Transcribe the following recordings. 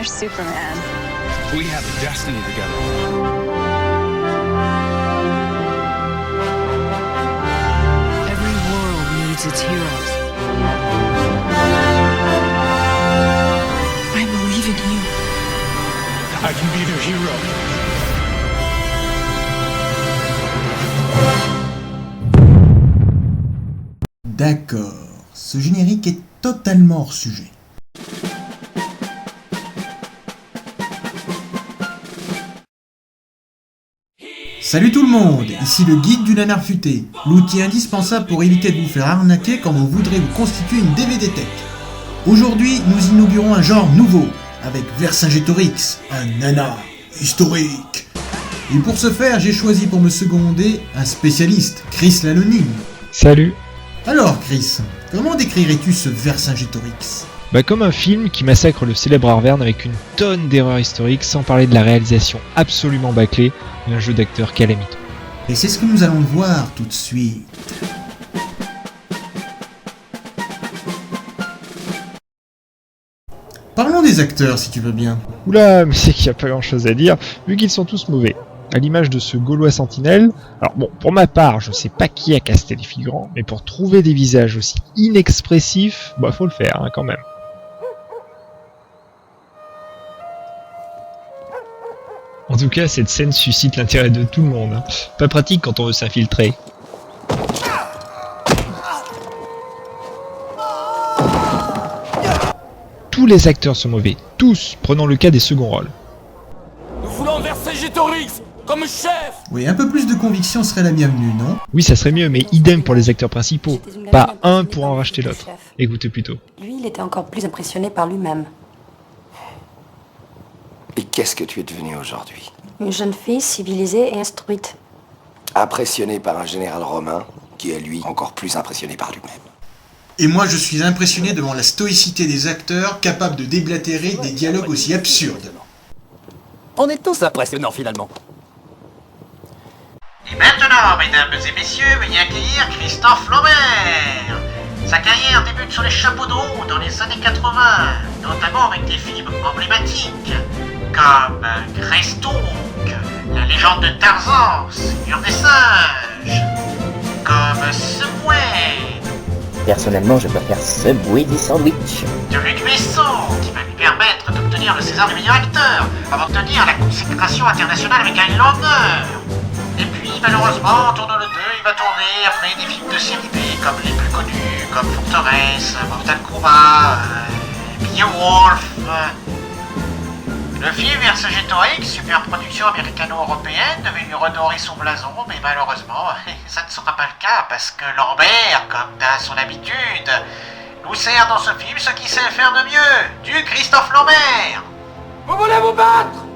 there's Superman. We have a destiny together. Every world needs its heroes. I believe in you. I can be their hero. D'accord, ce générique est totalement hors sujet. Salut tout le monde, ici le guide du nanar futé, l'outil indispensable pour éviter de vous faire arnaquer quand vous voudrez vous constituer une DVD tech. Aujourd'hui, nous inaugurons un genre nouveau, avec Vercingétorix, un nanar historique. Et pour ce faire, j'ai choisi pour me seconder un spécialiste, Chris l'anonyme. Salut. Alors Chris, comment décrirais-tu ce Vercingétorix ? Comme un film qui massacre le célèbre Arverne avec une tonne d'erreurs historiques sans parler de la réalisation absolument bâclée d'un jeu d'acteur calamiteux. Et c'est ce que nous allons voir tout de suite. Parlons des acteurs si tu veux bien. Oula, mais c'est qu'il n'y a pas grand chose à dire, vu qu'ils sont tous mauvais. À l'image de ce Gaulois sentinelle, alors bon, pour ma part, je sais pas qui a casté les figurants, mais pour trouver des visages aussi inexpressifs, faut le faire quand même. En tout cas, cette scène suscite l'intérêt de tout le monde. Pas pratique quand on veut s'infiltrer. Tous les acteurs sont mauvais, tous, prenons le cas des seconds rôles. Nous voulons Vercingétorix comme chef. Oui, un peu plus de conviction serait la bienvenue, non ? Oui, ça serait mieux, mais idem pour les acteurs principaux. Pas un pour en racheter l'autre. Écoutez plutôt. Lui, il était encore plus impressionné par lui-même. Et qu'est-ce que tu es devenue aujourd'hui? Une jeune fille civilisée et instruite. Impressionnée par un général romain qui est, lui, encore plus impressionné par lui-même. Et moi je suis impressionné devant la stoïcité des acteurs capables de déblatérer des dialogues aussi absurdes. On est tous impressionnants finalement. Et maintenant, mesdames et messieurs, veuillez accueillir Christophe Lambert. Sa carrière débute sur les chapeaux de roue dans les années 80, notamment avec des films emblématiques comme Greystoke, La légende de Tarzan, Seigneur des singes, comme Subway. Personnellement, je préfère Subway du sandwich. De Luc Besson, qui va lui permettre d'obtenir le César du meilleur acteur, avant d'obtenir la consécration internationale avec Highlander. Et puis, malheureusement, en tournant le 2, il va tourner après des films de série B, comme les plus connus, comme Forteresse, Mortal Kombat, Beowulf. Le film Vercingétorix, super production américano-européenne, devait lui redorer son blason, mais malheureusement, ça ne sera pas le cas, parce que Lambert, comme à son habitude, nous sert dans ce film ce qu'il sait faire de mieux, du Christophe Lambert. Vous voulez vous battre?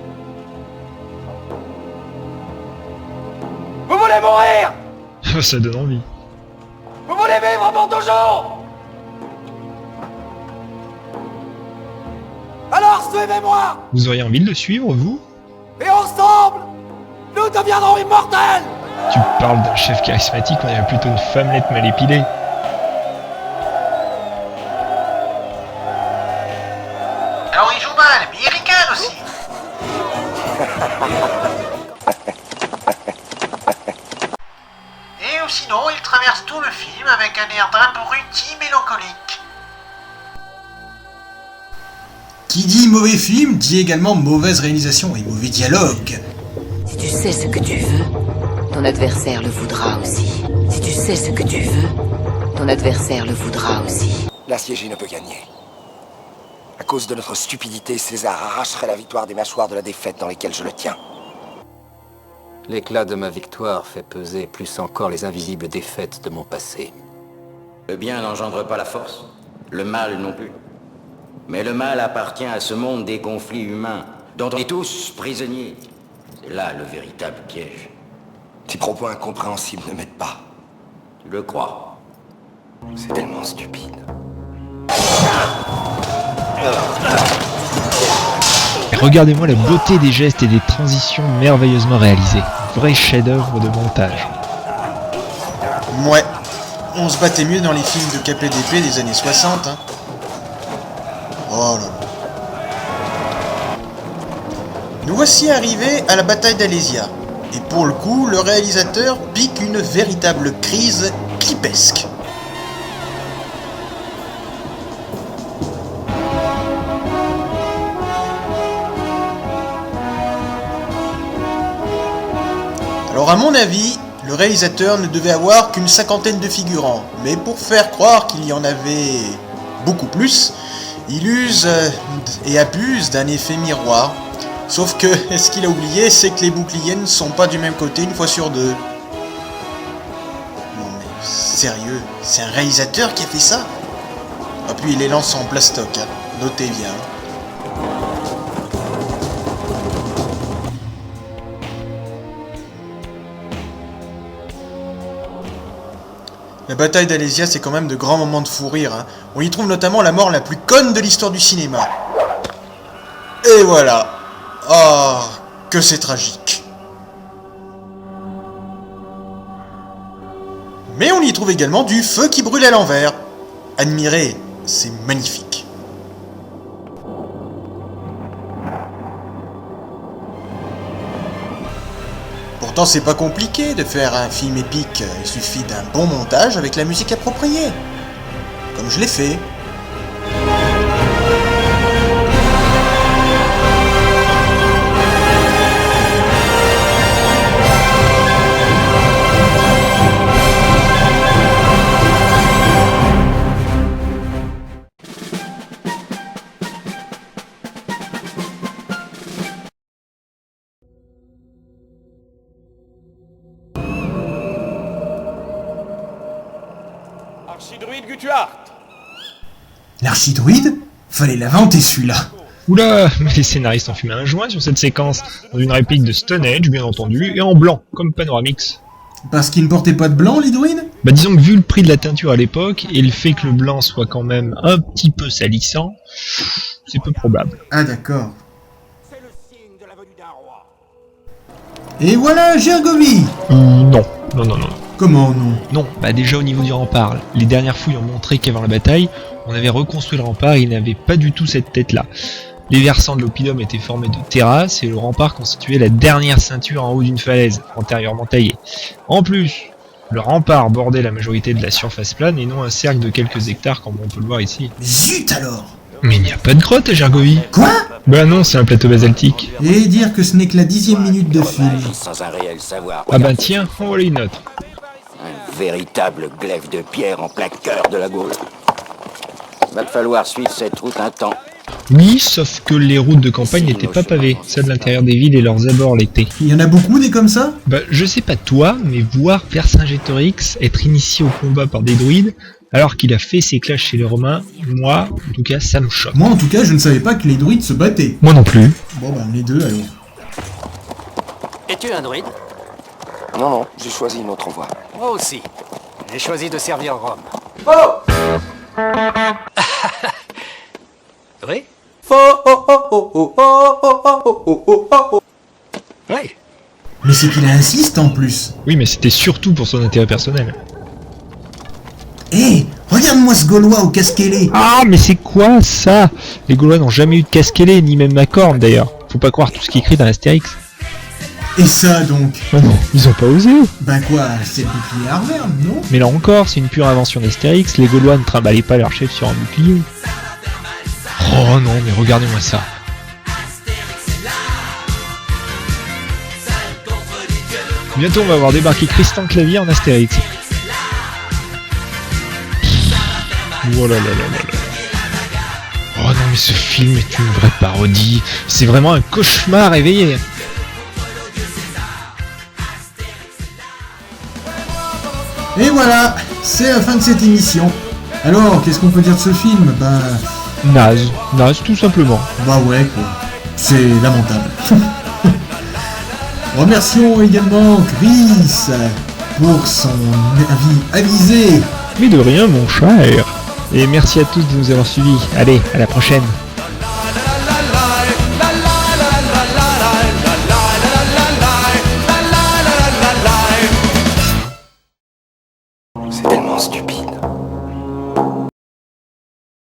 Vous voulez mourir? Ça donne envie. Vous voulez vivre pour toujours? Alors suivez-moi! Vous auriez envie de le suivre, vous? Et ensemble, nous deviendrons immortels! Tu parles d'un chef charismatique, on dirait plutôt une femmelette mal épilée. Alors il joue mal, mais il ricane aussi. Et sinon, il traverse tout le film avec un air d'abruti mélancolique. Qui dit mauvais film, dit également mauvaise réalisation et mauvais dialogue. Si tu sais ce que tu veux, ton adversaire le voudra aussi. Si tu sais ce que tu veux, ton adversaire le voudra aussi. L'assiégé ne peut gagner. À cause de notre stupidité, César arracherait la victoire des mâchoires de la défaite dans lesquelles je le tiens. L'éclat de ma victoire fait peser plus encore les invisibles défaites de mon passé. Le bien n'engendre pas la force, le mal non plus. Mais le mal appartient à ce monde des conflits humains, dont on est tous prisonniers. C'est là le véritable piège. Tes propos incompréhensibles ne m'aident pas. Tu le crois? C'est tellement stupide. Regardez-moi la beauté des gestes et des transitions merveilleusement réalisées. Vrai chef-d'œuvre de montage. Ouais, on se battait mieux dans les films de KPDP des années 60, hein. Oh là là. Nous voici arrivés à la bataille d'Alésia. Et pour le coup, le réalisateur pique une véritable crise clipesque. Alors à mon avis, le réalisateur ne devait avoir qu'une 50aine de figurants, mais pour faire croire qu'il y en avait beaucoup plus, il use et abuse d'un effet miroir. Sauf que, ce qu'il a oublié, c'est que les boucliers ne sont pas du même côté une fois sur deux. Non mais, sérieux, c'est un réalisateur qui a fait ça? Ah puis il les lance en plastoc, hein. Notez bien. La bataille d'Alésia, c'est quand même de grands moments de fou rire, hein. On y trouve notamment la mort la plus conne de l'histoire du cinéma. Et voilà. Oh, que c'est tragique. Mais on y trouve également du feu qui brûle à l'envers. Admirez, c'est magnifique. Pourtant, c'est pas compliqué de faire un film épique. Il suffit d'un bon montage avec la musique appropriée. Comme je l'ai fait. Archidruide Gutuart. L'archidruide? Fallait l'inventer celui-là. Oula, mais les scénaristes ont fumé un joint sur cette séquence, dans une réplique de Stone Age, bien entendu, et en blanc, comme Panoramix. Parce qu'il ne portait pas de blanc, les druides? Bah disons que vu le prix de la teinture à l'époque, et le fait que le blanc soit quand même un petit peu salissant, c'est peu probable. Ah d'accord. Et voilà, Gergovie! Non. Comment non? Non, bah déjà au niveau du rempart, les dernières fouilles ont montré qu'avant la bataille, on avait reconstruit le rempart et il n'avait pas du tout cette tête-là. Les versants de l'oppidum étaient formés de terrasses et le rempart constituait la dernière ceinture en haut d'une falaise, antérieurement taillée. En plus, le rempart bordait la majorité de la surface plane et non un cercle de quelques hectares comme on peut le voir ici. Zut alors! Mais il n'y a pas de grotte à Gergovie. Quoi? Bah non, c'est un plateau basaltique. Et dire que ce n'est que la 10e minute de film. Sans un réel savoir. Ah bah tiens, on voilà une autre. Un véritable glaive de pierre en plein cœur de la Gaule. Va te falloir suivre cette route un temps. Oui, sauf que les routes de campagne n'étaient pas pavées, celles de l'intérieur des villes et leurs abords l'étaient. Il y en a beaucoup des comme ça? Bah je sais pas toi, mais voir Vercingétorix être initié au combat par des druides, alors qu'il a fait ses clashes chez les Romains, moi, en tout cas, ça me choque. Moi en tout cas, je ne savais pas que les druides se battaient. Moi non plus. Bon bah les deux alors. Es-tu un druide? Non, j'ai choisi une autre voie. Moi aussi. J'ai choisi de servir Rome. Faux. Oui? Faux. Oui. Mais c'est qu'il insiste en plus. Oui, mais c'était surtout pour son intérêt personnel. Hé, regarde-moi ce Gaulois au casque ailé. Ah, mais c'est quoi ça? Les Gaulois n'ont jamais eu de casque ailé, ni même Macorne d'ailleurs. Faut pas croire tout ce qui est écrit dans l'Astérix. Et ça donc? Ah non, ils ont pas osé. Ben quoi, c'est le bouclier Arverne, non? Mais là encore, c'est une pure invention d'Astérix, les Gaulois ne trimballaient pas leur chef sur un bouclier. Oh non, mais regardez-moi ça. Bientôt on va voir débarquer Christian Clavier en Astérix. Oh là là là là là. Oh non mais ce film est une vraie parodie. C'est vraiment un cauchemar éveillé. Et voilà, c'est la fin de cette émission. Alors, qu'est-ce qu'on peut dire de ce film? Ben... Naze tout simplement. Bah ouais quoi, c'est lamentable. Remercions également Chris pour son avis avisé. Mais de rien mon cher. Et merci à tous de nous avoir suivis. Allez, à la prochaine. C'est tellement stupide.